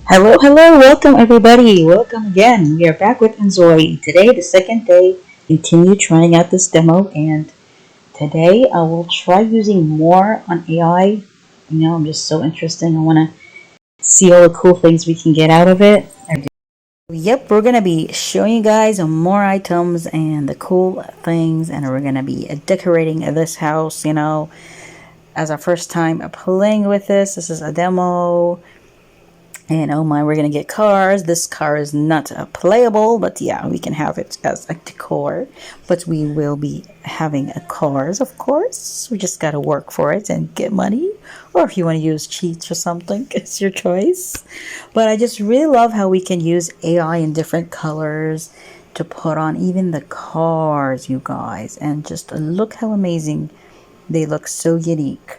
Hello, hello, welcome everybody. Welcome again. We are back with Enjoy. Today, the second day, continue trying out this demo, and today I will try using more on AI. I'm just so interested. I want to see all the cool things we can get out of it. Yep, we're gonna be showing you guys more items and the cool things, and we're gonna be decorating this house. As our first time playing with this. This is a demo. And oh my, we're gonna get cars. This car is not playable, but yeah, we can have it as a decor. But we will be having a cars, of course. We just gotta work for it and get money. Or if you want to use cheats or something, it's your choice. But I just really love how we can use AI in different colors to put on even the cars, you guys. And just look how amazing they look, so unique.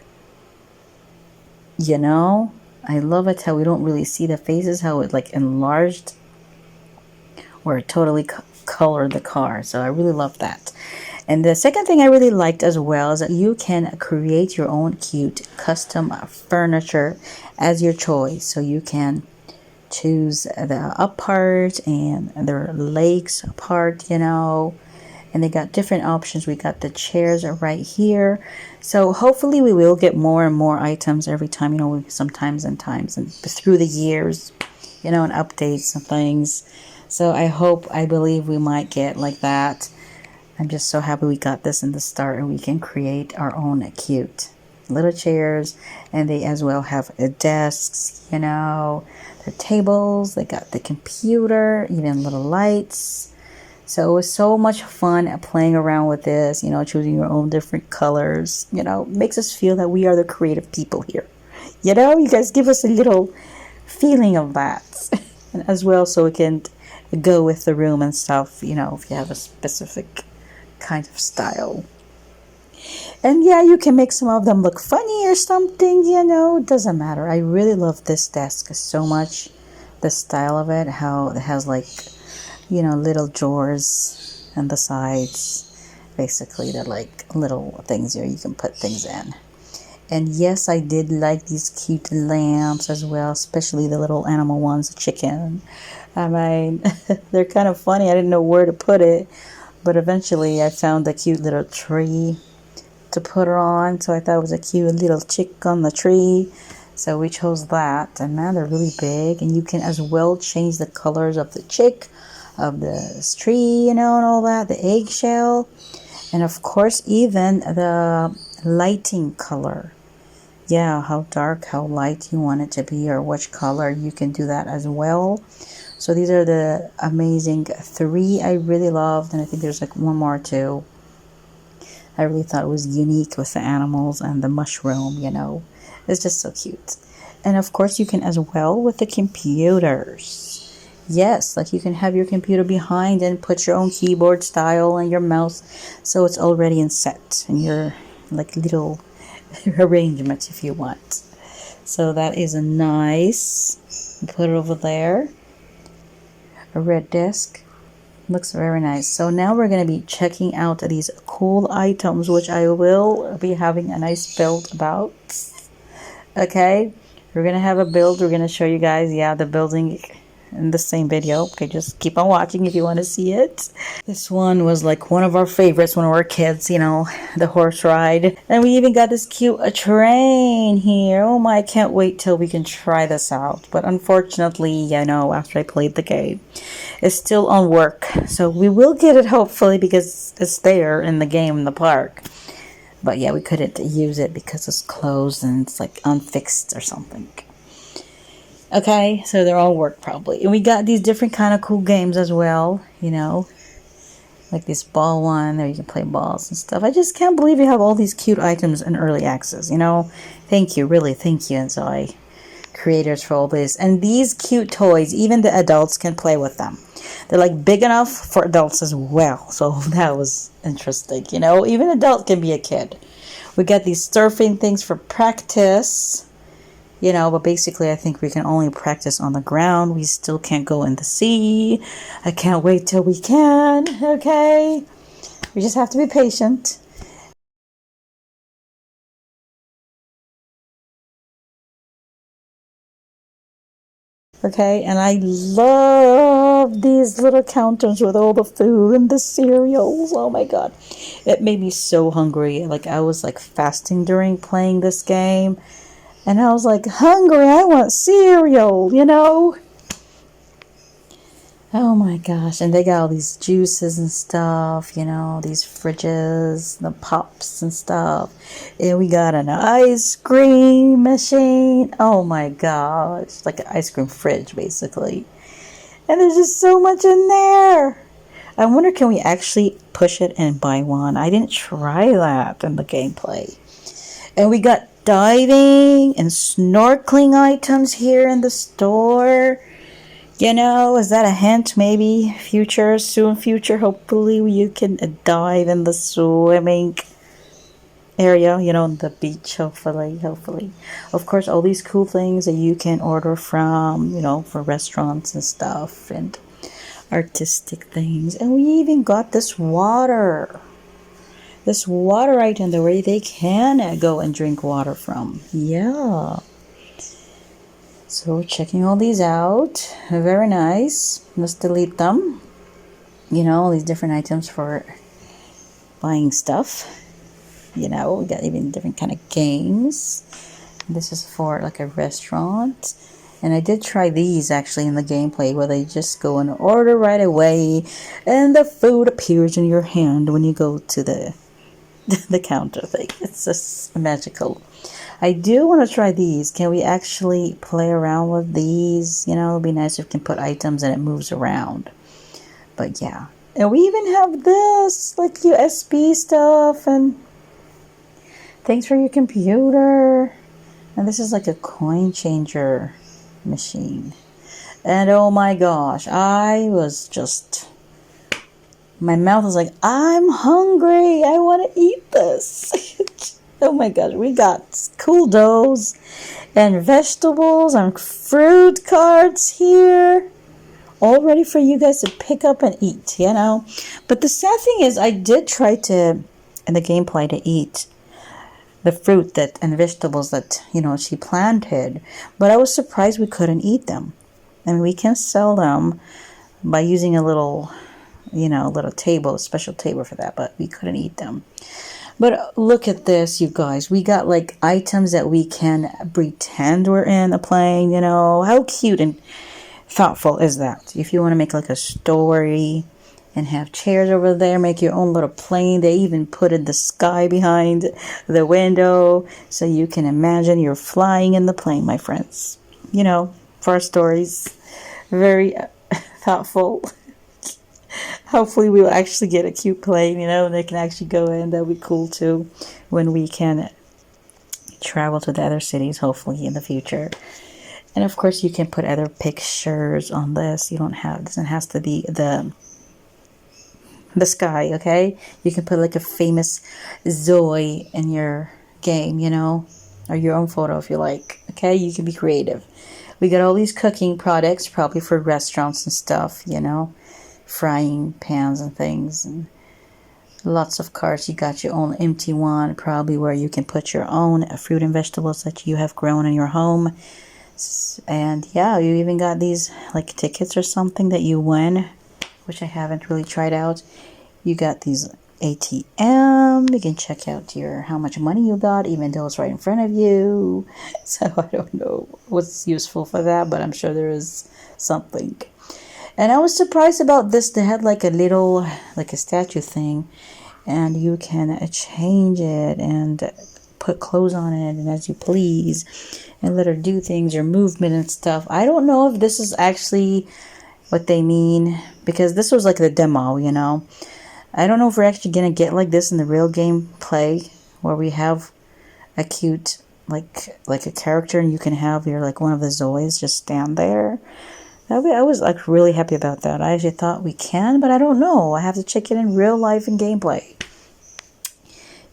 You know, I love it how we don't really see the faces, how it like enlarged or totally colored the car. So I really love that. And the second thing I really liked as well is that you can create your own cute custom furniture as your choice. So you can choose the up part and the legs part, and they got different options. We got the chairs are right here. So hopefully we will get more and more items every time, sometimes and times and through the years, and updates and things. So I believe we might get like that. I'm just so happy we got this in the start and we can create our own cute little chairs. And they as well have desks, their tables. They got the computer, even little lights. So it was so much fun playing around with this, choosing your own different colors, makes us feel that we are the creative people here. You guys give us a little feeling of that. And as well, so we can go with the room and stuff, if you have a specific kind of style. And yeah, you can make some of them look funny or something, it doesn't matter. I really love this desk so much. The style of it, how it has like little drawers and the sides. Basically, they're like little things here you can put things in. And yes, I did like these cute lamps as well, especially the little animal ones, the chicken. I mean, they're kind of funny. I didn't know where to put it, but eventually I found a cute little tree to put her on. So I thought it was a cute little chick on the tree. So we chose that. And man, they're really big. And you can as well change the colors of the chick, of the tree, and all that, the eggshell, and of course even the lighting color. Yeah, how dark, how light you want it to be, or which color, you can do that as well. So these are the amazing three I really loved, and I think there's like one more too. I really thought it was unique with the animals and the mushroom, it's just so cute. And of course you can as well with the computers. Yes, like you can have your computer behind and put your own keyboard style and your mouse, so it's already in set and your like little arrangement if you want. So that is a nice. Put it over there. A red desk. Looks very nice. So now we're going to be checking out these cool items, which I will be having a nice build about. Okay, we're going to have a build. We're going to show you guys, the building in the same video. Okay, just keep on watching if you want to see it. This one was like one of our favorites when we were kids, the horse ride. And we even got this cute train here. Oh my, I can't wait till we can try this out. But unfortunately, after I played the game, it's still on work. So we will get it hopefully because it's there in the game in the park. But yeah, we couldn't use it because it's closed and it's like unfixed or something. Okay, so they're all work probably. And we got these different kind of cool games as well, like this ball one, there you can play balls and stuff. I just can't believe you have all these cute items in early access, Thank you, really, thank you, Enjoy creators for all this. And these cute toys, even the adults can play with them. They're like big enough for adults as well. So that was interesting, Even adults can be a kid. We got these surfing things for practice. But basically I think we can only practice on the ground. We still can't go in the sea. I can't wait till we can, okay? We just have to be patient. Okay, and I love these little counters with all the food and the cereals. Oh my god. It made me so hungry. Like I was like fasting during playing this game. And I was like, hungry, I want cereal, you know? Oh my gosh. And they got all these juices and stuff, you know, these fridges, the pops and stuff. And we got an ice cream machine. Oh my gosh. Like an ice cream fridge, basically. And there's just so much in there. I wonder, can we actually push it and buy one? I didn't try that in the gameplay. And we got diving and snorkeling items here in the store. You know, is that a hint? Maybe future, soon future, hopefully you can dive in the swimming area, you know, on the beach, hopefully. Of course, all these cool things that you can order from, you know, for restaurants and stuff and artistic things. And we even got this water item, the way they can go and drink water from. Yeah. So checking all these out. Very nice. Let's delete them. You know, all these different items for buying stuff. You know, we got even different kind of games. This is for like a restaurant. And I did try these actually in the gameplay where they just go and order right away and the food appears in your hand when you go to the counter thing. It's just magical. I do want to try these. Can we actually play around with these? You know, it'd be nice if we can put items and it moves around. But yeah. And we even have this, like USB stuff and things for your computer. And this is like a coin changer machine. And oh my gosh, my mouth was like, I'm hungry. I want to eat this. Oh my gosh, we got cool doughs and vegetables and fruit carts here. All ready for you guys to pick up and eat, you know. But the sad thing is, I did try to, in the gameplay, to eat the fruit that and vegetables that, you know, she planted. But I was surprised we couldn't eat them. And we can sell them by using a little, you know, little table, a special table for that. But we couldn't eat them. But look at this, you guys. We got like items that we can pretend we're in a plane, you know. How cute and thoughtful is that? If you want to make like a story and have chairs over there, make your own little plane. They even put in the sky behind the window so you can imagine you're flying in the plane, my friends. You know, for our stories. Very thoughtful. Hopefully we will actually get a cute plane, you know, and they can actually go in. That'll be cool too when we can travel to the other cities, hopefully in the future. And of course you can put other pictures on this. You don't have, doesn't have to be the sky, okay? You can put like a famous Zoe in your game, you know, or your own photo if you like, okay? You can be creative. We got all these cooking products, probably for restaurants and stuff, you know, frying pans and things, and lots of carts. You got your own empty one, probably where you can put your own fruit and vegetables that you have grown in your home. And yeah, you even got these like tickets or something that you win, which I haven't really tried out. You got these ATM. You can check out your how much money you got, even though it's right in front of you. So I don't know what's useful for that, but I'm sure there is something. And I was surprised about this. They had like a little, like a statue thing, and you can change it and put clothes on it and as you please, and let her do things, your movement and stuff. I don't know if this is actually what they mean, because this was like the demo, you know. I don't know if we're actually gonna get like this in the real gameplay, where we have a cute like a character and you can have your like one of the Zoes just stand there. I was like really happy about that. I actually thought we can, but I don't know. I have to check it in real life and gameplay.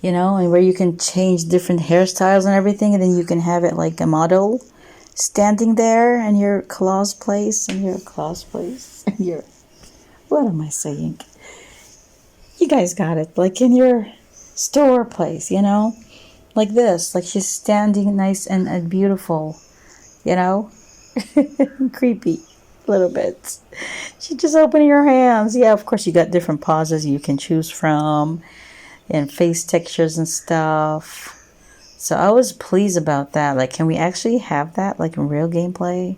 You know, and where you can change different hairstyles and everything, and then you can have it like a model standing there in your claws place, and your what am I saying? You guys got it. Like in your store place, you know? Like this. Like she's standing nice and beautiful, you know? Creepy. A little bit. She just opening her hands. Yeah, of course you got different poses you can choose from and face textures and stuff. So I was pleased about that. Like, can we actually have that like in real gameplay?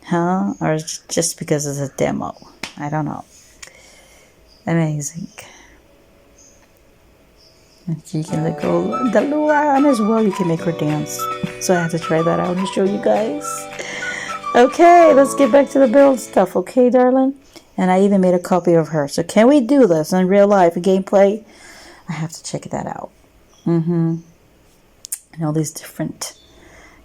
Huh? Or just because it's a demo? I don't know. Amazing. And you can let go the Luan as well. You can make her dance. So I have to try that out and show you guys. Okay, let's get back to the build stuff. Okay, darling? And I even made a copy of her. So can we do this in real life gameplay? I have to check that out. And all these different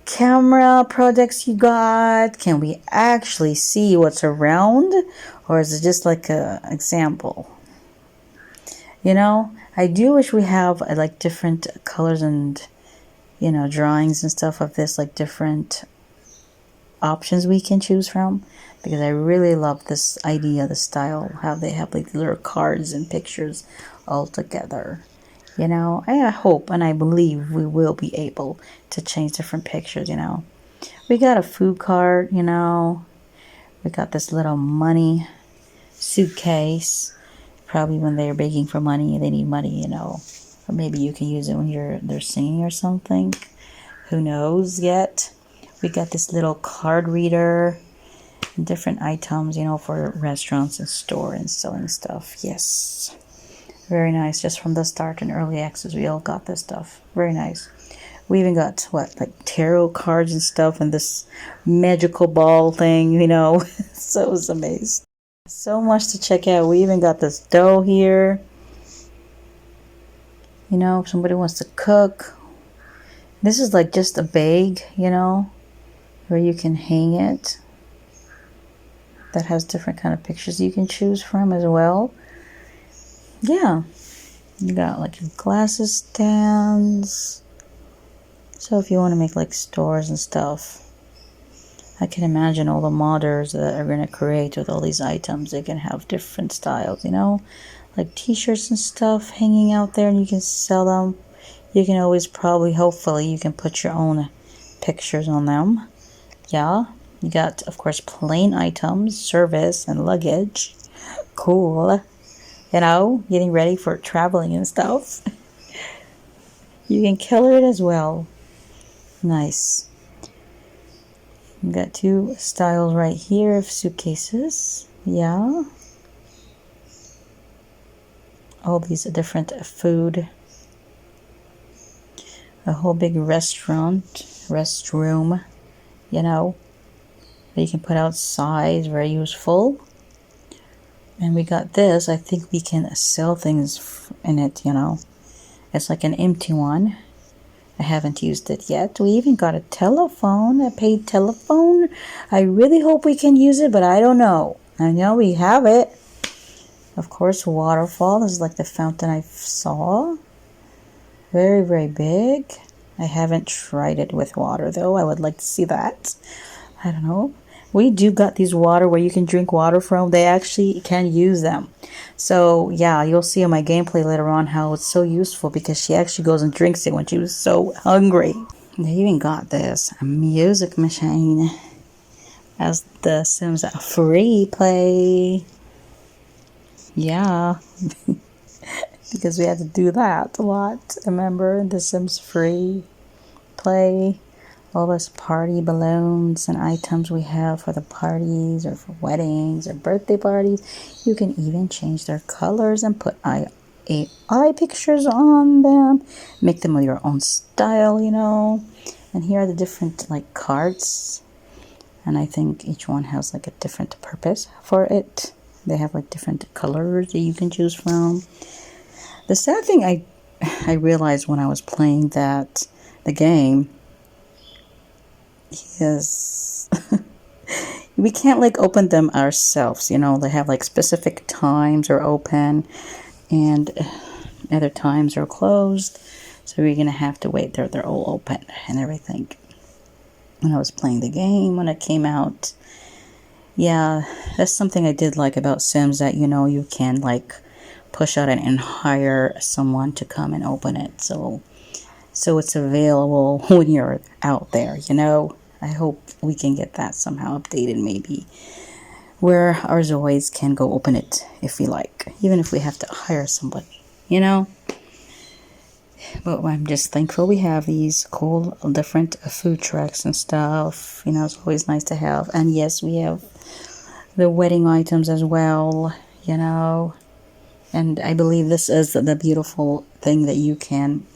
camera products you got. Can we actually see what's around? Or is it just like a example? You know, I do wish we have like different colors and, you know, drawings and stuff of this, like different options we can choose from, because I really love this idea, the style, how they have like little cards and pictures all together. You know, I hope and I believe we will be able to change different pictures. You know, we got a food cart, you know, we got this little money suitcase. Probably when they're begging for money, they need money, you know, or maybe you can use it when they're singing or something. Who knows yet? We got this little card reader and different items, you know, for restaurants and store and selling stuff. Yes, very nice. Just from the start and early access, we all got this stuff. Very nice. We even got what, like tarot cards and stuff, and this magical ball thing, you know. So I was amazed. So much to check out. We even got this dough here. You know, if somebody wants to cook. This is like just a bag, you know, where you can hang it. That has different kind of pictures you can choose from as well. Yeah. You got like your glasses stands. So if you want to make like stores and stuff, I can imagine all the modders that are going to create with all these items. They can have different styles, you know, like t-shirts and stuff hanging out there, and you can sell them. You can always probably, hopefully, you can put your own pictures on them. Yeah. You got, of course, plain items, service, and luggage. Cool. You know, getting ready for traveling and stuff. You can color it as well. Nice. We got two styles right here of suitcases. Yeah. All these different food. A whole big restroom, you know, that you can put outside. Very useful. And we got this. I think we can sell things in it, you know. It's like an empty one. I haven't used it yet. We even got a telephone, a paid telephone. I really hope we can use it, but I don't know. I know we have it. Of course, waterfall. This is like the fountain I saw. Very, very big. I haven't tried it with water, though. I would like to see that. I don't know. We do got these water where you can drink water from. They actually can use them. So, yeah, you'll see in my gameplay later on how it's so useful, because she actually goes and drinks it when she was so hungry. They even got this, a music machine, as the Sims free play. Yeah. Because we had to do that a lot. Remember, the Sims free play. All those party balloons and items we have for the parties or for weddings or birthday parties. You can even change their colors and put AI pictures on them. Make them with your own style, you know. And here are the different like cards. And I think each one has like a different purpose for it. They have like different colors that you can choose from. The sad thing I realized when I was playing the game is we can't like open them ourselves, you know. They have like specific times are open and other times are closed, so we're gonna have to wait till they're all open and everything. When I was playing the game, when it came out, yeah, that's something I did like about Sims, that, you know, you can like push out and hire someone to come and open it, so it's available when you're out there, you know. I hope we can get that somehow updated, maybe, where our Zoids can go open it if we like, even if we have to hire somebody, you know. But I'm just thankful we have these cool different food trucks and stuff. You know, it's always nice to have. And yes, we have the wedding items as well, you know. And I believe this is the beautiful thing that you can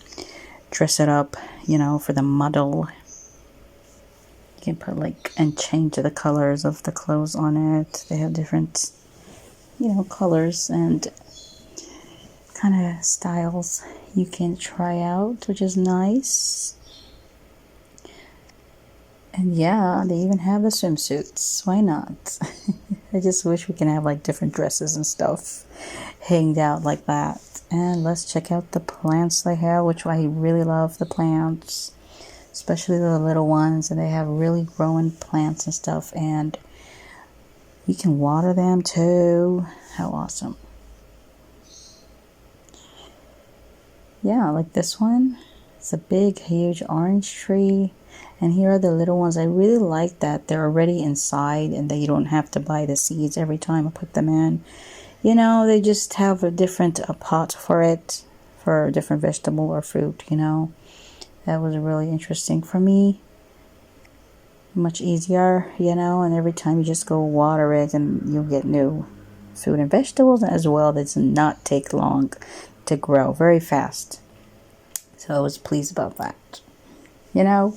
dress it up, you know, for the model. You can put like and change the colors of the clothes on it. They have different, you know, colors and kind of styles you can try out, which is nice. And yeah, they even have the swimsuits. Why not? I just wish we can have like different dresses and stuff hanged out like that. And let's check out the plants they have, which I really love the plants, especially the little ones. And they have really growing plants and stuff, and you can water them too. How awesome. Yeah, like this one. It's a big, huge orange tree. And here are the little ones. I really like that they're already inside and that you don't have to buy the seeds every time I put them in. You know, they just have a different pot for it, for a different vegetable or fruit, you know. That was really interesting for me. Much easier, you know, and every time you just go water it and you'll get new fruit and vegetables as well. That does not take long to grow, very fast. So I was pleased about that. You know,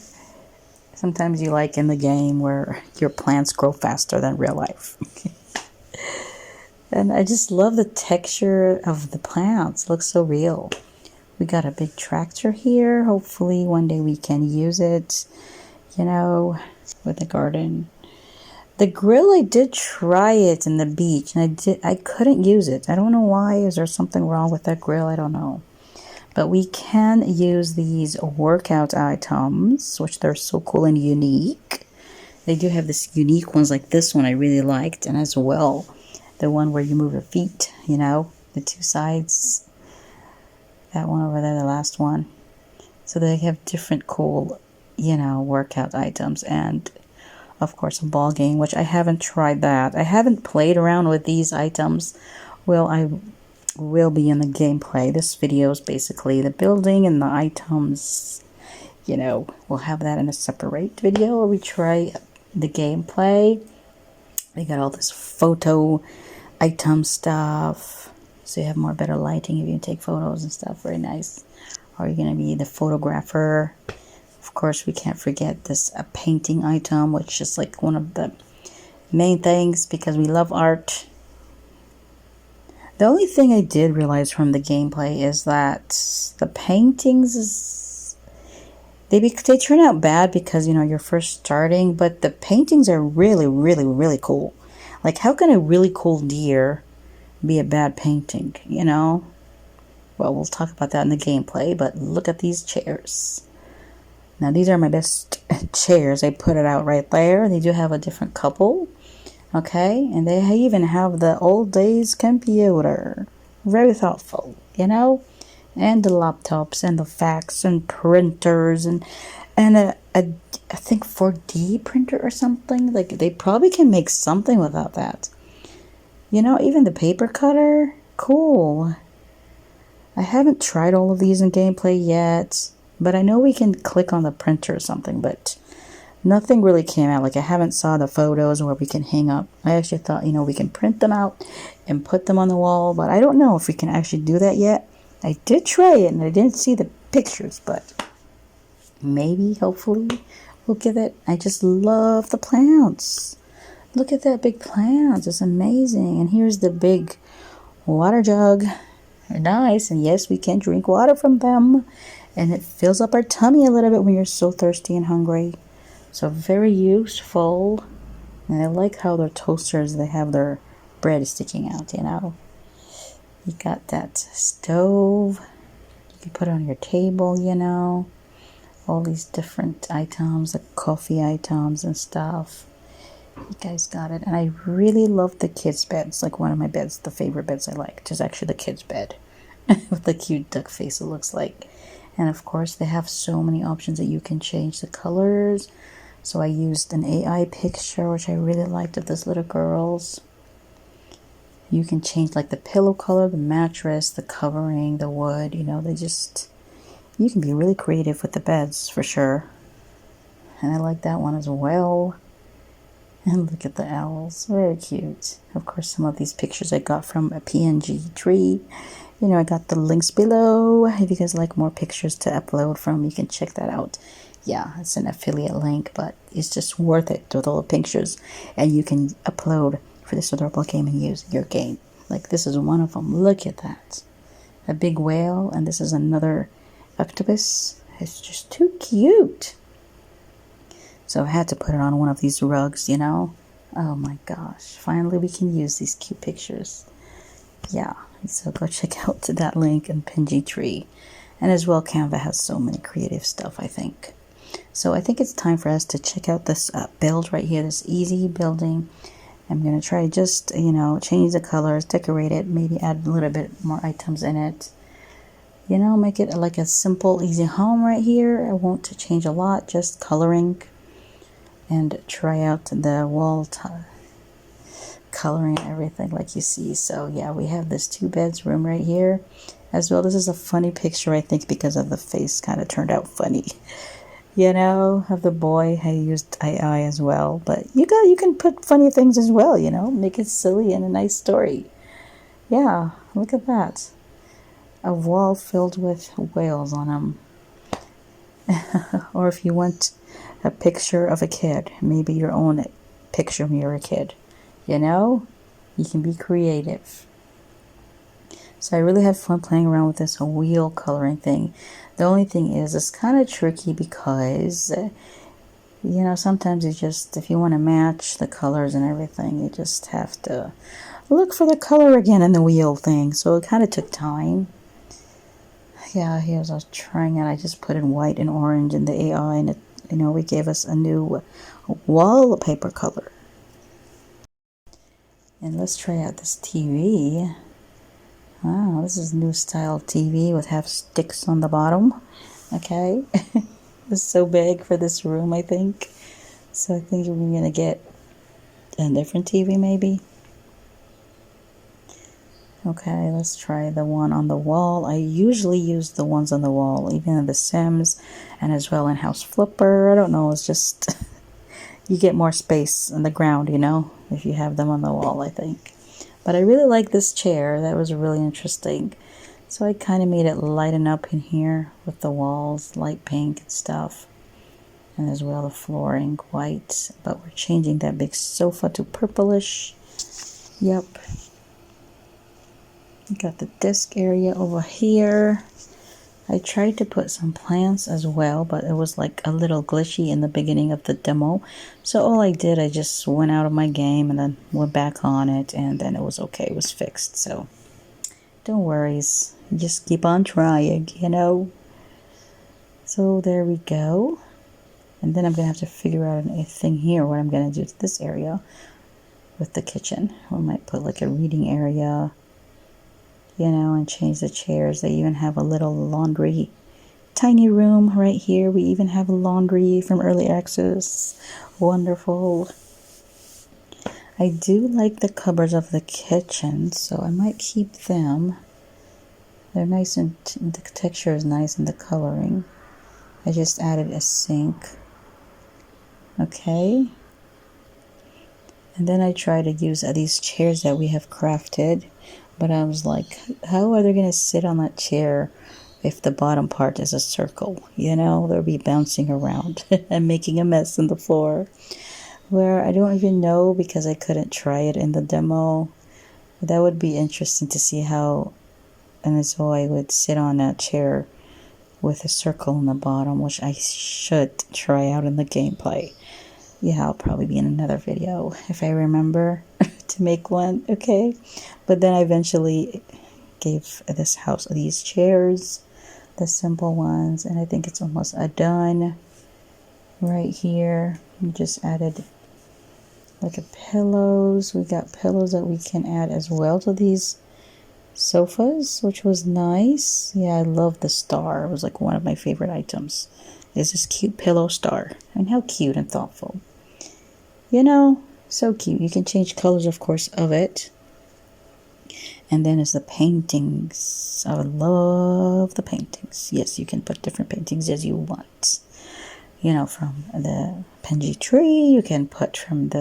sometimes you like in the game where your plants grow faster than real life. And I just love the texture of the plants. It looks so real. We got a big tractor here. Hopefully one day we can use it, you know, with the garden. The grill, I did try it in the beach, and I couldn't use it. I don't know why. Is there something wrong with that grill? I don't know. But we can use these workout items, which they're so cool and unique. They do have this unique ones like this one I really liked, and as well the one where you move your feet, you know, the two sides. That one over there, the last one. So they have different cool, you know, workout items, and of course a ball game, which I haven't tried that. I haven't played around with these items. Well, I will be in the gameplay. This video is basically the building and the items. You know, we'll have that in a separate video where we try the gameplay. They got all this photo item stuff, so you have more better lighting if you can take photos and stuff. Very nice. Or you're gonna be the photographer. Of course, we can't forget this a painting item, which is like one of the main things because we love art. The only thing I did realize from the gameplay is that the paintings they turn out bad because, you know, you're first starting, but the paintings are really, really, really cool. Like, how can a really cool deer be a bad painting, you know? Well, we'll talk about that in the gameplay, but look at these chairs. Now, these are my best chairs. I put it out right there. They do have a different couple. Okay, and they even have the old days computer. Very thoughtful, you know? And the laptops and the fax and printers and a I think 4D printer or something. Like, they probably can make something without that. You know, even the paper cutter. Cool. I haven't tried all of these in gameplay yet, but I know we can click on the printer or something, but nothing really came out. Like, I haven't saw the photos where we can hang up. I actually thought, you know, we can print them out and put them on the wall, but I don't know if we can actually do that yet. I did try it and I didn't see the pictures, but maybe, hopefully, we'll get it. I just love the plants. Look at that big plant. It's amazing. And here's the big water jug. They're nice. And yes, we can drink water from them. And it fills up our tummy a little bit when you're so thirsty and hungry. So very useful. And I like how their toasters, they have their bread sticking out, you know. You got that stove. You can put it on your table, you know. All these different items, like coffee items and stuff. You guys got it. And I really love the kids' beds. Like, one of my beds, the favorite beds I like, is actually the kids' bed. With the cute duck face it looks like. And of course, they have so many options that you can change the colors. So I used an AI picture, which I really liked, of this little girl's. You can change like the pillow color, the mattress, the covering, the wood, you know, you can be really creative with the beds for sure. And I like that one as well. And look at the owls, very cute. Of course, some of these pictures I got from a PNG tree. You know, I got the links below. If you guys like more pictures to upload from, you can check that out. Yeah, it's an affiliate link, but it's just worth it with all the pictures. And you can upload for this adorable game and use your game. Like this is one of them. Look at that. A big whale, and this is another octopus. It's just too cute. So I had to put it on one of these rugs, you know. Oh my gosh. Finally we can use these cute pictures. Yeah. So go check out that link in PNG Tree. And as well, Canva has so many creative stuff, I think. So I think it's time for us to check out this build right here, this easy building. I'm going to try just, you know, change the colors, decorate it, maybe add a little bit more items in it. You know, make it like a simple, easy home right here. I won't change a lot, just coloring. And try out the wall coloring and everything like you see. So yeah, we have this 2-bedroom right here as well. This is a funny picture, I think, because of the face kind of turned out funny. You know, of the boy. I used AI as well, but you can put funny things as well, you know, make it silly and a nice story. Yeah, look at that. A wall filled with whales on them. Or if you want a picture of a kid, maybe your own picture when you're a kid, you know, you can be creative. So I really had fun playing around with this wheel coloring thing. The only thing is it's kind of tricky because you know, sometimes if you want to match the colors and everything, you just have to look for the color again in the wheel thing. So it kind of took time. Yeah, here's I was trying it. I just put in white and orange in the AI, and it, you know, we gave us a new wallpaper color. And let's try out this TV. Wow, this is new style TV with half sticks on the bottom. Okay, it's so big for this room, I think. So I think we're gonna get a different TV maybe. Okay, let's try the one on the wall. I usually use the ones on the wall, even in The Sims and as well in House Flipper. I don't know, it's just you get more space on the ground, you know, if you have them on the wall, I think. But I really like this chair. That was really interesting. So I kind of made it lighten up in here with the walls, light pink and stuff. And as well the flooring white. But we're changing that big sofa to purplish. Yep. Got the desk area over here. I tried to put some plants as well, but it was like a little glitchy in the beginning of the demo. So all I did, I just went out of my game and then went back on it, and then it was okay. It was fixed. So don't worry. Just keep on trying, you know. So there we go. And then I'm going to have to figure out a thing here, what I'm going to do to this area with the kitchen. We might put like a reading area, you know, and change the chairs. They even have a little laundry, tiny room right here. We even have laundry from early access. Wonderful. I do like the cupboards of the kitchen, so I might keep them. They're nice, and the texture is nice, and the coloring. I just added a sink. Okay. And then I try to use these chairs that we have crafted. But I was like, how are they going to sit on that chair if the bottom part is a circle? You know, they'll be bouncing around and making a mess on the floor. Where I don't even know because I couldn't try it in the demo. But that would be interesting to see how an Zoe would sit on that chair with a circle in the bottom, which I should try out in the gameplay. Yeah, I'll probably be in another video if I remember to make one, okay? But then I eventually gave this house these chairs, the simple ones, and I think it's almost done right here. We just added like a pillows. We got pillows that we can add as well to these sofas, which was nice. Yeah, I love the star. It was like one of my favorite items. is this cute pillow star. And how cute and thoughtful. You know, so cute. You can change colors, of course, of it. And then is the paintings. I love the paintings. Yes, you can put different paintings as you want. You know, from the Penji tree, you can put from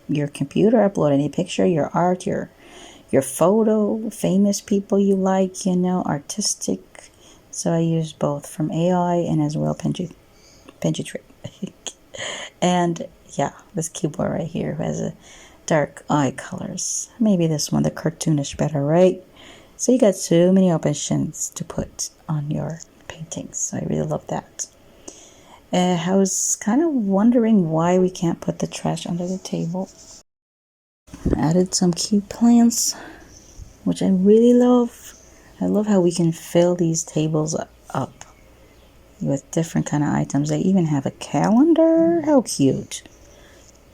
your computer, upload any picture, your art, your photo, famous people you like, you know, artistic. So I use both from AI and as well Penji tree. And yeah, this cute boy right here who has a dark eye colors. Maybe this one, the cartoonish better, right? So you got so many options to put on your paintings. So I really love that. I was kind of wondering why we can't put the trash under the table. Added some cute plants, which I really love. I love how we can fill these tables up with different kind of items. They even have a calendar. How cute.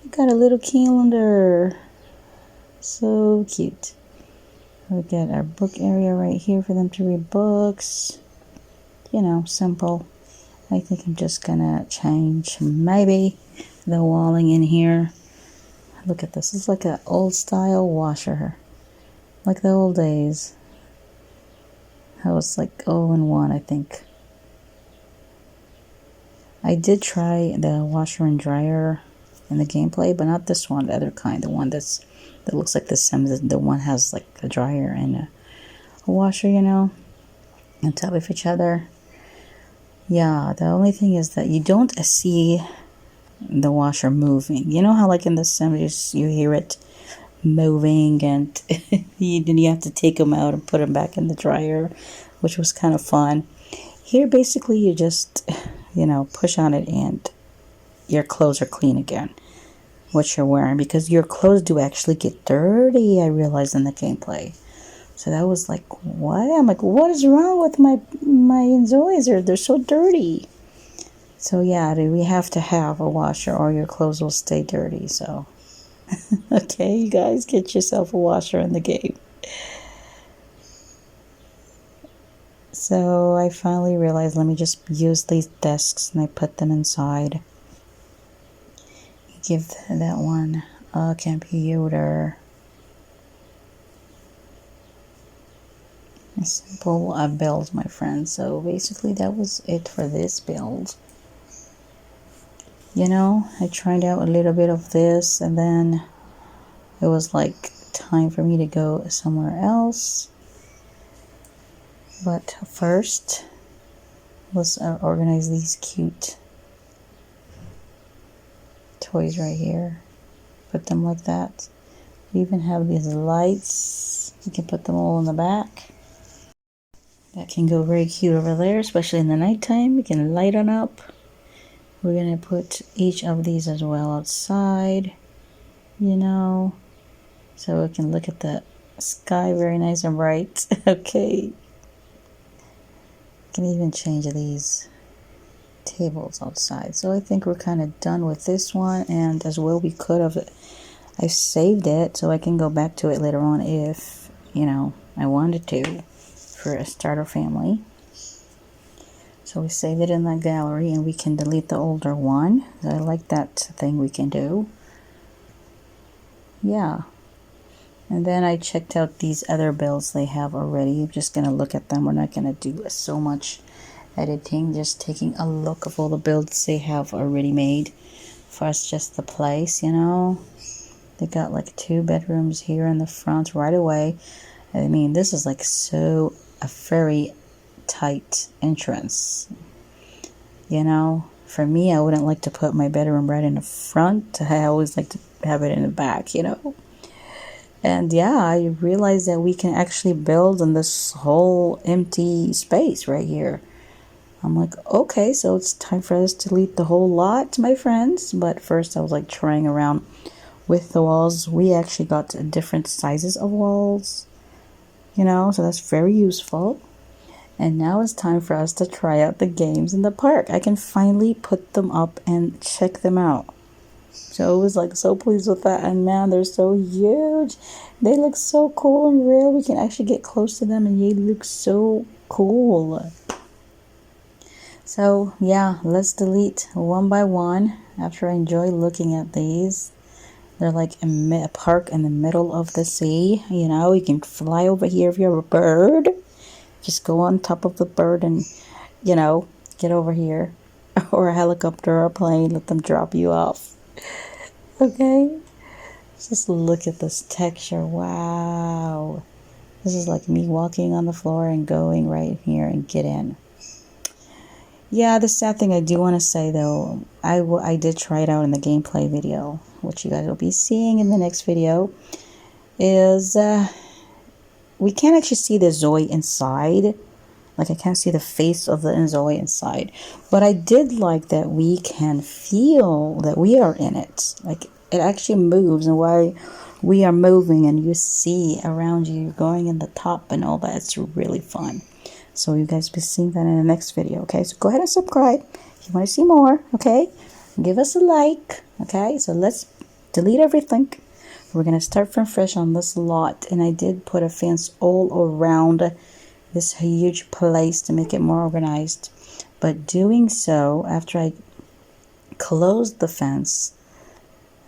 We got a little calendar. So cute. We got our book area right here for them to read books. You know, simple. I think I'm just gonna change maybe the walling in here. Look at this. It's like an old style washer. Like the old days. How it's like 0-in-1, I think. I did try the washer and dryer in the gameplay, but not this one, the other kind, the one that looks like the Sims. The one has like a dryer and a washer, you know, on top of each other. Yeah, the only thing is that you don't see the washer moving. You know how like in the Sims you hear it moving, and then you have to take them out and put them back in the dryer, which was kind of fun. Here basically you just, you know, push on it and your clothes are clean again, what you're wearing, because your clothes do actually get dirty, I realized in the gameplay. So that was like, what? I'm like, what is wrong with my Enzoys? They're so dirty. So yeah, we have to have a washer or your clothes will stay dirty. So okay, you guys, get yourself a washer in the game. So I finally realized, let me just use these desks, and I put them inside. Give that one a computer. A simple build, my friend. So basically that was it for this build. You know, I tried out a little bit of this, and then it was like time for me to go somewhere else. But first, let's organize these cute toys right here. Put them like that. We even have these lights. You can put them all in the back. That can go very cute over there, especially in the nighttime. You can light on up. We're going to put each of these as well outside, you know, so we can look at the sky very nice and bright. Okay. Can even change these tables outside. So I think we're kind of done with this one, and as well we could have, I saved it so I can go back to it later on if, you know, I wanted to, for a starter family. So we saved it in the gallery, and we can delete the older one. I like that thing we can do. Yeah. And then I checked out these other builds they have already. I'm just going to look at them. We're not going to do so much editing. Just taking a look of all the builds they have already made. First, just the place, you know. They got like 2 bedrooms here in the front right away. I mean, this is like so a very tight entrance. You know, for me, I wouldn't like to put my bedroom right in the front. I always like to have it in the back, you know. And yeah, I realized that we can actually build on this whole empty space right here. I'm like, okay, so it's time for us to delete the whole lot, my friends. But first I was like trying around with the walls. We actually got different sizes of walls, you know, so that's very useful. And now it's time for us to try out the games in the park. I can finally put them up and check them out. So I was like so pleased with that, and man, they're so huge. They look so cool and real. We can actually get close to them, and they look so cool. So yeah, let's delete one by one after I enjoy looking at these. They're like a park in the middle of the sea. You know, you can fly over here if you're a bird. Just go on top of the bird and, you know, get over here. Or a helicopter or a plane, let them drop you off. Okay? Just look at this texture. Wow. This is like me walking on the floor and going right here and get in. Yeah, the sad thing I do want to say though, I did try it out in the gameplay video, which you guys will be seeing in the next video, is we can't actually see the Zoe inside. Like I can't see the face of the Zoe inside. But I did like that we can feel that we are in it. Like it actually moves, and while we are moving and you see around you going in the top and all that, it's really fun. So you guys will be seeing that in the next video, okay? So go ahead and subscribe if you want to see more, okay? Give us a like, okay? So let's delete everything. We're going to start from fresh on this lot. And I did put a fence all around this huge place to make it more organized. But doing so, after I closed the fence,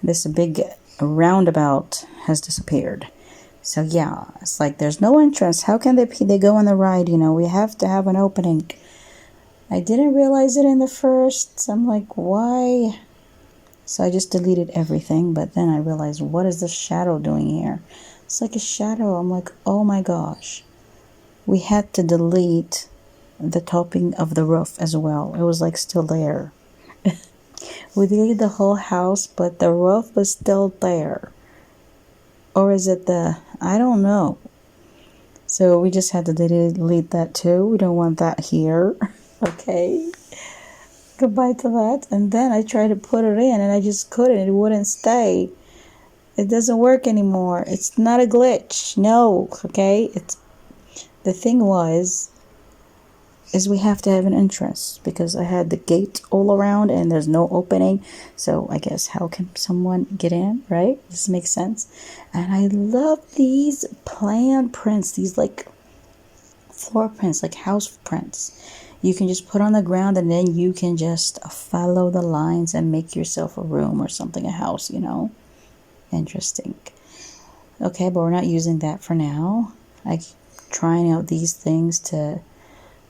this big roundabout has disappeared. So yeah, it's like there's no entrance. How can they go on the ride? You know, we have to have an opening. I didn't realize it in the first. I'm like, why? So I just deleted everything. But then I realized, what is this shadow doing here? It's like a shadow. I'm like, oh my gosh. We had to delete the topping of the roof as well. It was like still there. We deleted the whole house, but the roof was still there. Or is it I don't know. So we just had to delete that too. We don't want that here. Okay. Goodbye to that. And then I tried to put it in and I just couldn't. It wouldn't stay. It doesn't work anymore. It's not a glitch. No. Okay. The thing is we have to have an entrance because I had the gate all around and there's no opening. So I guess how can someone get in, right? This makes sense. And I love these plan prints, these like floor prints, like house prints. You can just put on the ground and then you can just follow the lines and make yourself a room or something, a house, you know. Interesting. Okay, but we're not using that for now. I'm trying out these things to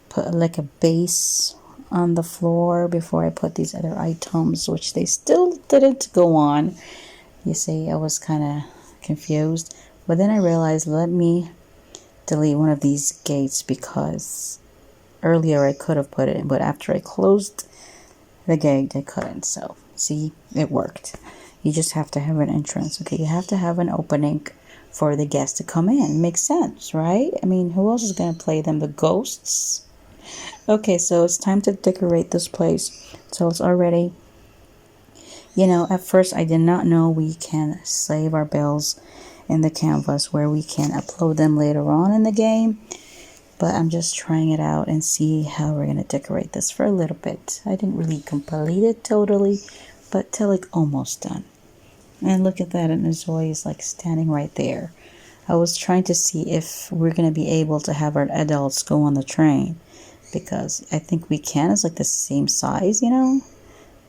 put like a base on the floor before I put these other items, which they still didn't go on. You see, I was kind of confused. But then I realized, let me delete one of these gates because earlier I could have put it in, but after I closed the gate, I couldn't. So, see, it worked. You just have to have an entrance, okay? You have to have an opening for the guests to come in. Makes sense, right? I mean, who else is going to play them? The ghosts? Okay, so it's time to decorate this place. So it's already, you know, at first I did not know we can save our bills in the canvas where we can upload them later on in the game. But I'm just trying it out and see how we're going to decorate this for a little bit. I didn't really complete it totally, but till like almost done. And look at that, and Zoe is like standing right there. I was trying to see if we're going to be able to have our adults go on the train. Because I think we can. It's like the same size, you know.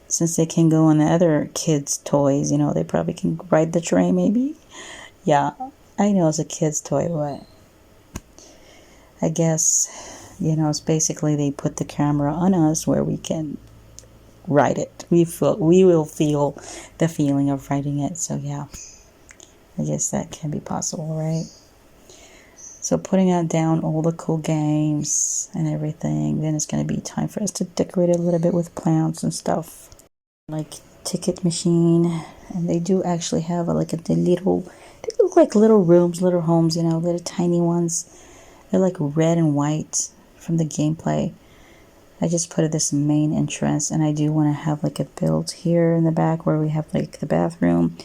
Since they can go on the other kids' toys, you know, they probably can ride the train maybe. Yeah, I know it's a kid's toy, but I guess, you know, it's basically they put the camera on us where we can ride it. We will feel the feeling of riding it. So yeah, I guess that can be possible, right? So putting out down all the cool games and everything, then it's going to be time for us to decorate it a little bit with plants and stuff. Like ticket machine, and they do actually have they look like little rooms, little homes, you know, little tiny ones. They're like red and white from the gameplay. I just put this main entrance, and I do want to have like a build here in the back where we have like the bathroom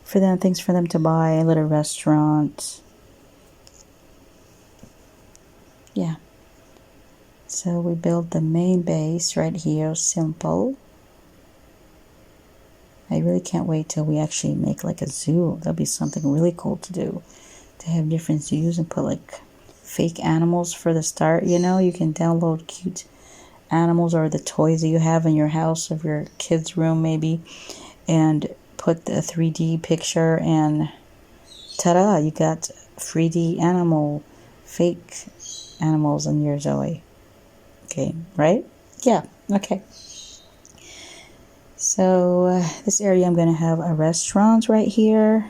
for them, things for them to buy, a little restaurant. Yeah, so we build the main base right here, simple. I really can't wait till we actually make like a zoo. That'll be something really cool to do, to have different zoos and put like fake animals for the start. You know, you can download cute animals or the toys that you have in your house, of your kids' room maybe, and put the 3D picture, and ta-da, you got 3D fake animals in your Zoe game, right? Yeah, okay. So this area, I'm going to have a restaurant right here.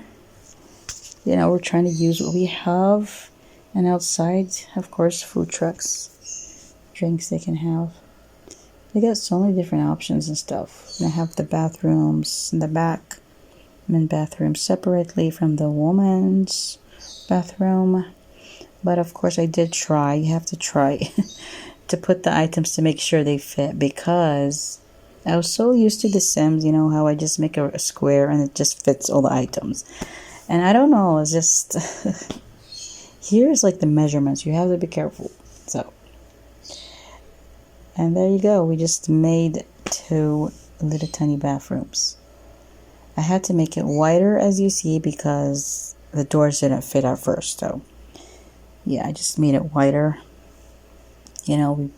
You know, we're trying to use what we have. And outside, of course, food trucks, drinks they can have. They got so many different options and stuff. They have the bathrooms in the back. Men bathroom separately from the woman's bathroom. But of course, I did try. You have to try to put the items to make sure they fit, because I was so used to The Sims, you know, how I just make a square and it just fits all the items. And I don't know, it's just, here's like the measurements. You have to be careful. So, and there you go. We just made 2 little tiny bathrooms. I had to make it wider, as you see, because the doors didn't fit at first. So, yeah, I just made it wider. You know, we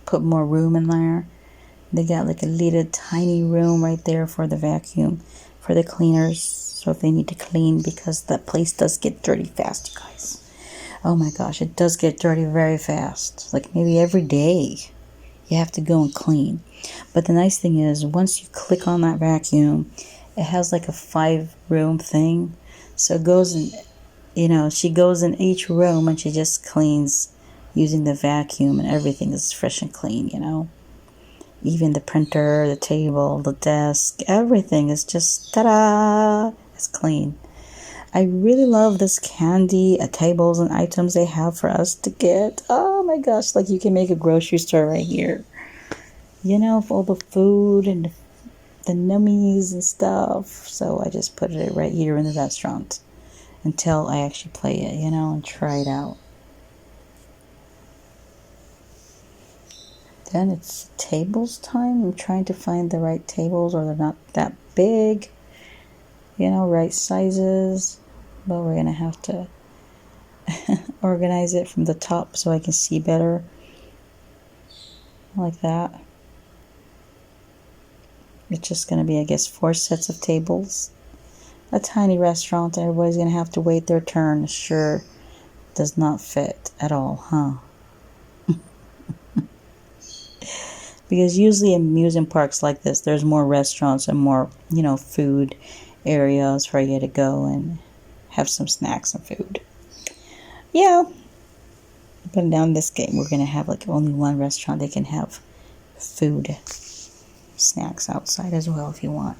put more room in there. They got like a little tiny room right there for the vacuum, for the cleaners, so if they need to clean, because that place does get dirty fast, you guys. Oh my gosh, it does get dirty very fast. Like maybe every day you have to go and clean. But the nice thing is, once you click on that vacuum, it has like a 5-room thing. So it goes in, you know, she goes in each room and she just cleans using the vacuum, and everything is fresh and clean, you know. Even the printer, the table, the desk, everything is just, ta-da, it's clean. I really love this candy tables and items they have for us to get. Oh my gosh, like you can make a grocery store right here. You know, for all the food and the nummies and stuff. So I just put it right here in the restaurant until I actually play it, you know, and try it out. Then it's tables time. I'm trying to find the right tables, or they're not that big, you know, right sizes. But we're gonna have to organize it from the top so I can see better, like that. It's just gonna be, I guess, 4 sets of tables. A tiny restaurant, everybody's gonna have to wait their turn. Sure does not fit at all, huh? Because usually in amusement parks like this, there's more restaurants and more, you know, food areas for you to go and have some snacks and food. Yeah. But down this game, we're going to have like only one restaurant. They can have food, snacks outside as well if you want.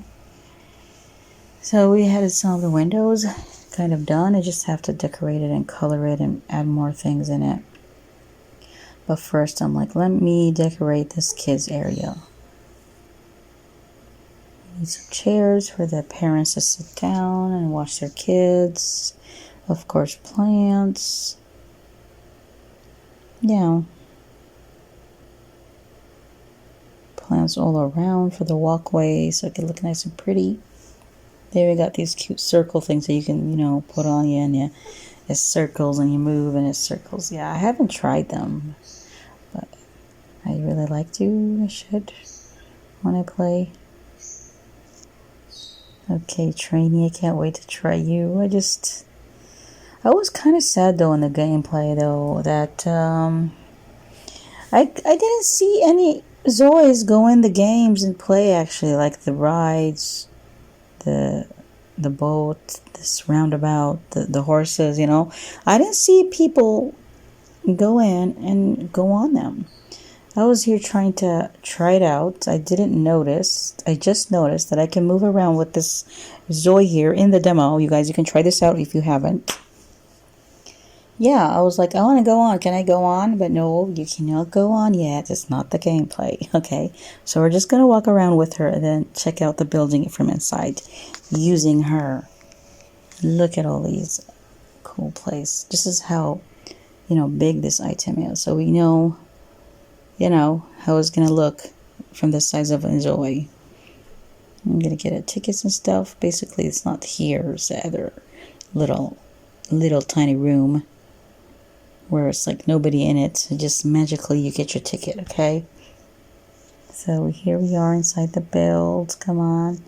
So we had some of the windows kind of done. I just have to decorate it and color it and add more things in it. But first, I'm like, let me decorate this kids area. Need some chairs for the parents to sit down and watch their kids. Of course, plants. Yeah. Plants all around for the walkway so it can look nice and pretty. There we got these cute circle things that you can, you know, put on you, and yeah, it circles and you move and it circles. Yeah, I haven't tried them. I really like to. I should when I play. Okay, Trainee, I can't wait to try you. I was kind of sad though in the gameplay though that I didn't see any Zoes go in the games and play actually, like the rides, the boat, this roundabout, the horses, you know. I didn't see people go in and go on them. I was here trying to try it out. I didn't notice. I just noticed that I can move around with this Zoe here in the demo. You guys, you can try this out if you haven't. Yeah, I was like, I want to go on. Can I go on? But no, you cannot go on yet. It's not the gameplay. Okay, so we're just going to walk around with her and then check out the building from inside using her. Look at all these cool places. This is how, you know, big this item is. So we know, you know, how it's going to look from the size of a Zoe. I'm going to get tickets and stuff. Basically, it's not here. It's the other little tiny room where it's like nobody in it. So just magically you get your ticket, okay? So here we are inside the build. Come on.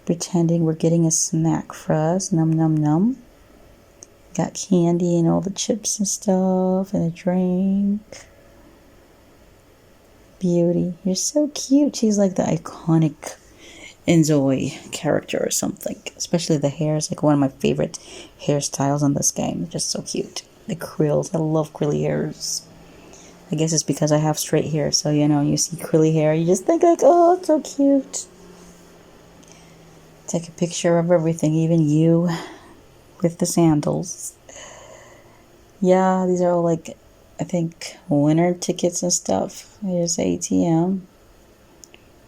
Pretending we're getting a snack for us. Num num num. Got candy and all the chips and stuff and a drink. Beauty. You're so cute. She's like the iconic Enzoy character or something. Especially the hair is like one of my favorite hairstyles on this game. They're just so cute. The krills. I love curly hairs. I guess it's because I have straight hair. So, you know, you see curly hair, you just think like, oh, it's so cute. Take a picture of everything, even you with the sandals. Yeah, these are all like, I think, winner tickets and stuff. Here's ATM.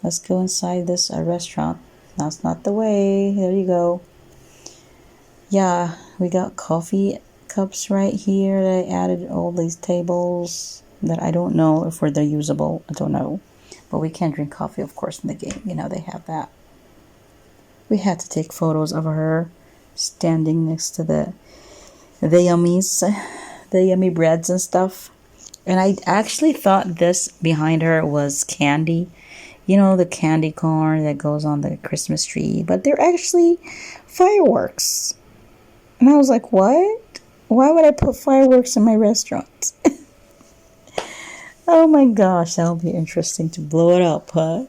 Let's go inside this restaurant. That's not the way. There you go. Yeah, we got coffee cups right here. They added all these tables that I don't know if they're usable. I don't know. But we can drink coffee, of course, in the game. You know, they have that. We had to take photos of her standing next to the yummy breads and stuff. And I actually thought this behind her was candy. You know, the candy corn that goes on the Christmas tree. But they're actually fireworks. And I was like, what? Why would I put fireworks in my restaurant? Oh my gosh, that'll be interesting to blow it up, huh?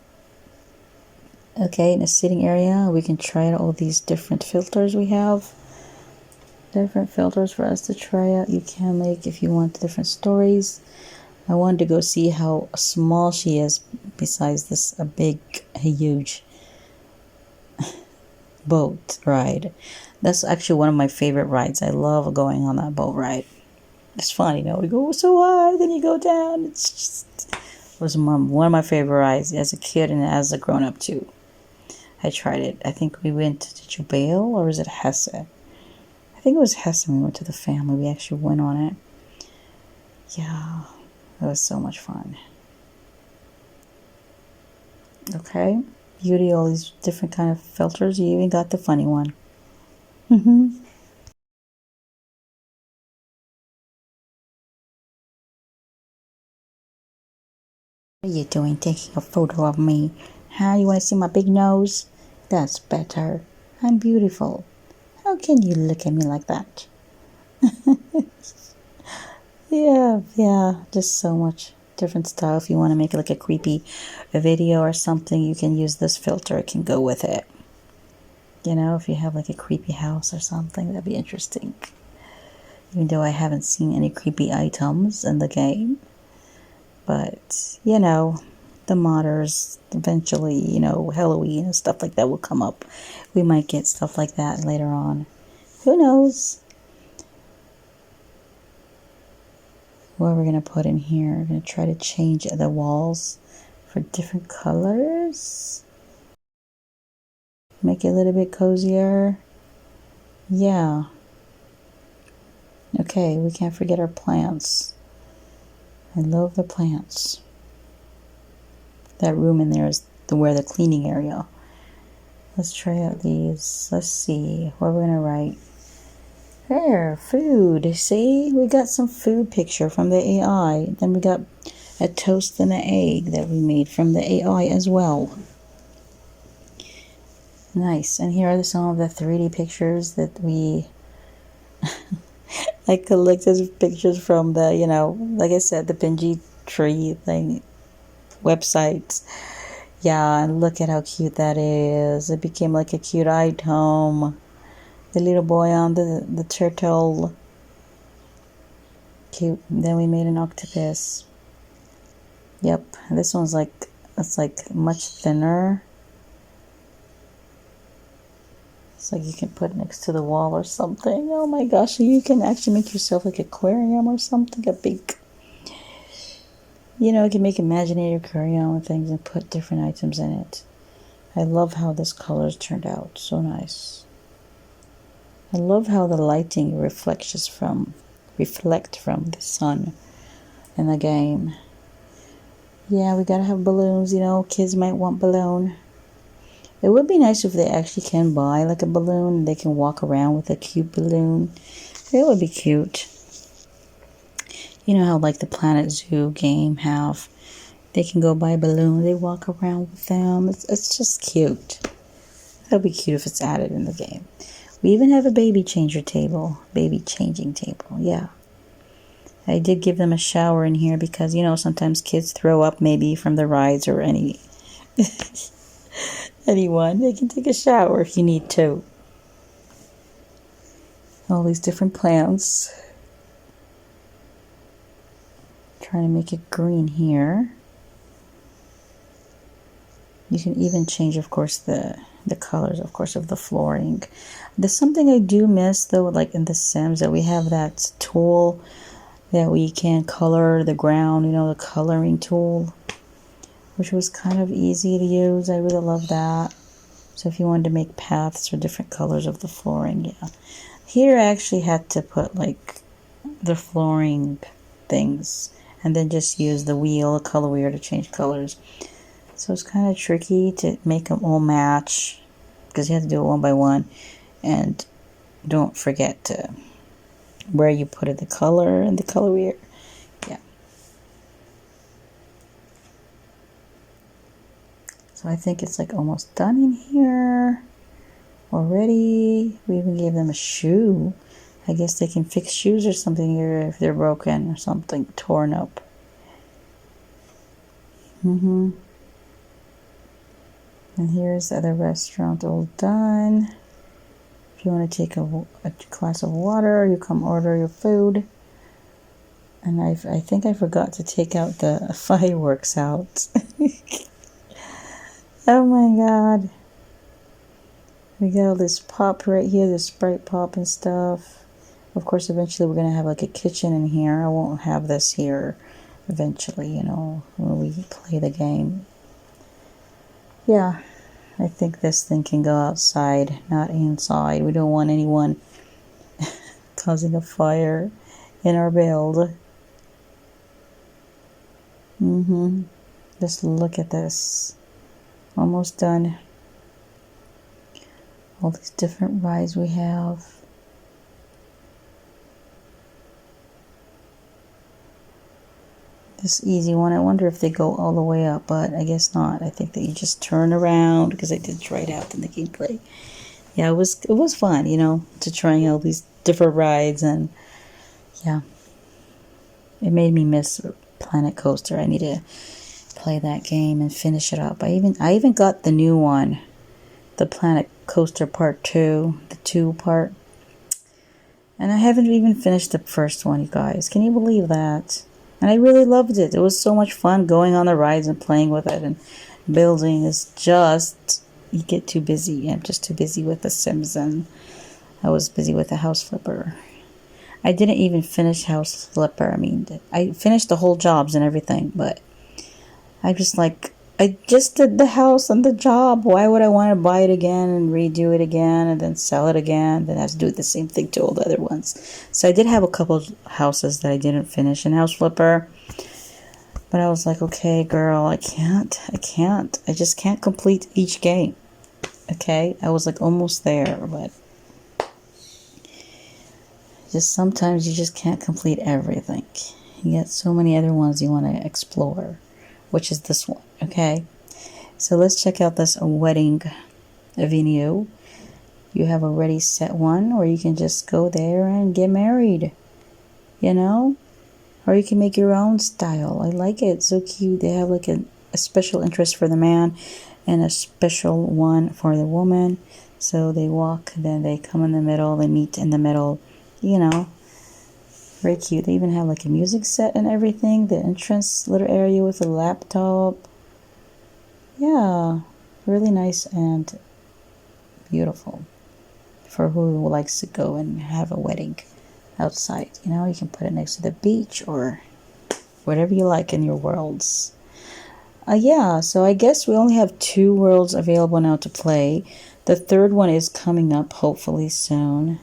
Okay, in the sitting area, we can try out all these different filters we have. Different filters for us to try out. You can make if you want different stories. I wanted to go see how small she is besides this huge boat ride. That's actually one of my favorite rides. I love going on that boat ride. It's fun, you know. We go so high, then you go down. It was one of my favorite rides as a kid and as a grown-up too. I tried it. I think we went to Jubail, or was it Hesse? I think it was Hesse when we went to the family. We actually went on it. Yeah, it was so much fun. Okay, beauty, all these different kind of filters. You even got the funny one. What are you doing taking a photo of me? Huh? You want to see my big nose? That's better. I'm beautiful. How can you look at me like that? Yeah, just so much different style. If you want to make it like a creepy video or something, you can use this filter. It can go with it. You know, if you have like a creepy house or something, that'd be interesting. Even though I haven't seen any creepy items in the game. But, you know, the modders, eventually, you know, Halloween and stuff like that will come up. We might get stuff like that later on. Who knows? What we're going to put in here, we're going to try to change the walls for different colors. Make it a little bit cozier. Yeah. Okay, we can't forget our plants. I love the plants. That room in there is where the cleaning area. Let's try out these. Let's see. What we're going to write. There, food. See? We got some food picture from the AI. Then we got a toast and an egg that we made from the AI as well. Nice. And here are some of the 3D pictures that we... I collected pictures from the, you know, like I said, the Pinji tree thing websites. Yeah, and look at how cute that is. It became like a cute item. The little boy on the turtle. Cute. Then we made an octopus. Yep. This one's like, it's like much thinner. It's like you can put it next to the wall or something. Oh my gosh, you can actually make yourself like an aquarium or something. A big, you know, you can make imaginary aquarium and things and put different items in it. I love how this color's turned out. So nice. I love how the lighting reflect from the sun in the game. Yeah, we gotta have balloons, you know, kids might want balloon. It would be nice if they actually can buy like a balloon and they can walk around with a cute balloon. It would be cute. You know how like the Planet Zoo game have They can go buy balloons. They walk around with them. It's just cute. That'll be cute if it's added in the game. We even have a baby changer table. Baby changing table. Yeah. I did give them a shower in here because, you know, sometimes kids throw up maybe from the rides or anyone. They can take a shower if you need to. All these different plants. Trying to make it green here. You can even change, of course, the colors, of course, of the flooring. There's something I do miss, though, like in The Sims, that we have that tool that we can color the ground, you know, the coloring tool, which was kind of easy to use. I really love that. So if you wanted to make paths or different colors of the flooring, yeah. Here I actually had to put like the flooring things and then just use the wheel, the color wheel to change colors. So it's kind of tricky to make them all match because you have to do it one by one. And don't forget to where you put it, the color and the color wheel. Yeah. So I think it's like almost done in here already. We even gave them a shoe. I guess they can fix shoes or something here if they're broken or something torn up. And here's the other restaurant all done. If you want to take a glass of water, you come order your food. And I think I forgot to take out the fireworks out. Oh my god. We got all this pop right here, this Sprite pop and stuff. Of course, eventually we're going to have like a kitchen in here. I won't have this here eventually, you know, when we play the game. Yeah, I think this thing can go outside, not inside. We don't want anyone causing a fire in our build. Just look at this. Almost done. All these different rides we have. This easy one, I wonder if they go all the way up, but I guess not. I think that you just turn around because I did try it out in the gameplay. Yeah, it was fun, you know, to trying all these different rides, and yeah, it made me miss Planet Coaster. I need to play that game and finish it up. I even got the new one, the Planet Coaster Part 2, the 2 part, and I haven't even finished the first one, you guys. Can you believe that? And I really loved it. It was so much fun going on the rides and playing with it and building. Is just, you get too busy. I'm just too busy with The Sims, and I was busy with the House Flipper. I didn't even finish House Flipper. I mean, I finished the whole jobs and everything, but I just did the house and the job. Why would I want to buy it again and redo it again and then sell it again? Then I have to do the same thing to all the other ones. So I did have a couple of houses that I didn't finish in House Flipper. But I was like, okay, girl, I can't. I just can't complete each game. Okay? I was like almost there, but just sometimes you just can't complete everything. You got so many other ones you want to explore, which is this one. Okay, so let's check out this wedding venue. You have a ready set one, or you can just go there and get married, you know, or you can make your own style. I like it. It's so cute. They have like a special interest for the man and a special one for the woman. So they walk, then they come in the middle, they meet in the middle, you know. Very cute. They even have like a music set and everything. The entrance little area with a laptop. Yeah, really nice and beautiful for who likes to go and have a wedding outside. You know, you can put it next to the beach or whatever you like in your worlds. Yeah, so I guess we only have 2 worlds available now to play. The third one is coming up hopefully soon.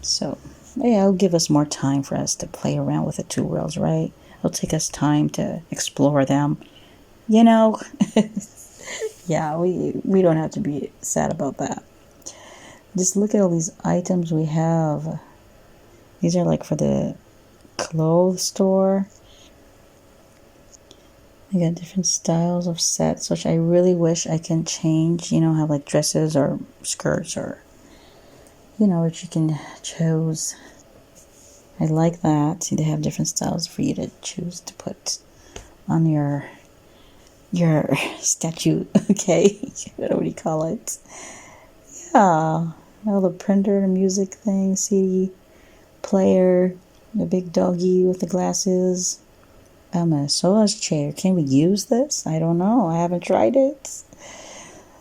So yeah, it'll give us more time for us to play around with the 2 worlds, right? It'll take us time to explore them. You know, yeah, we don't have to be sad about that. Just look at all these items we have. These are like for the clothes store. I got different styles of sets, which I really wish I can change, you know, have like dresses or skirts or, you know, which you can choose. I like that. See, they have different styles for you to choose to put on your statue, okay? What do you call it? Yeah. All the printer, the music thing, CD player, the big doggy with the glasses. A massage chair. Can we use this? I don't know. I haven't tried it.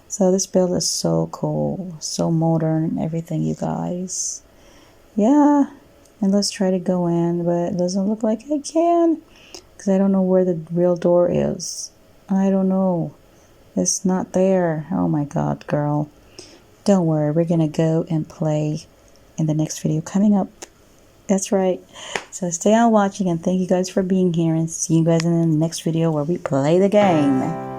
So this build is so cool. So modern and everything, you guys. Yeah. And let's try to go in, but it doesn't look like I can. Because I don't know where the real door is. I don't know. It's not there. Oh my god, girl. Don't worry. We're going to go and play in the next video coming up. That's right. So stay on watching and thank you guys for being here and see you guys in the next video where we play the game.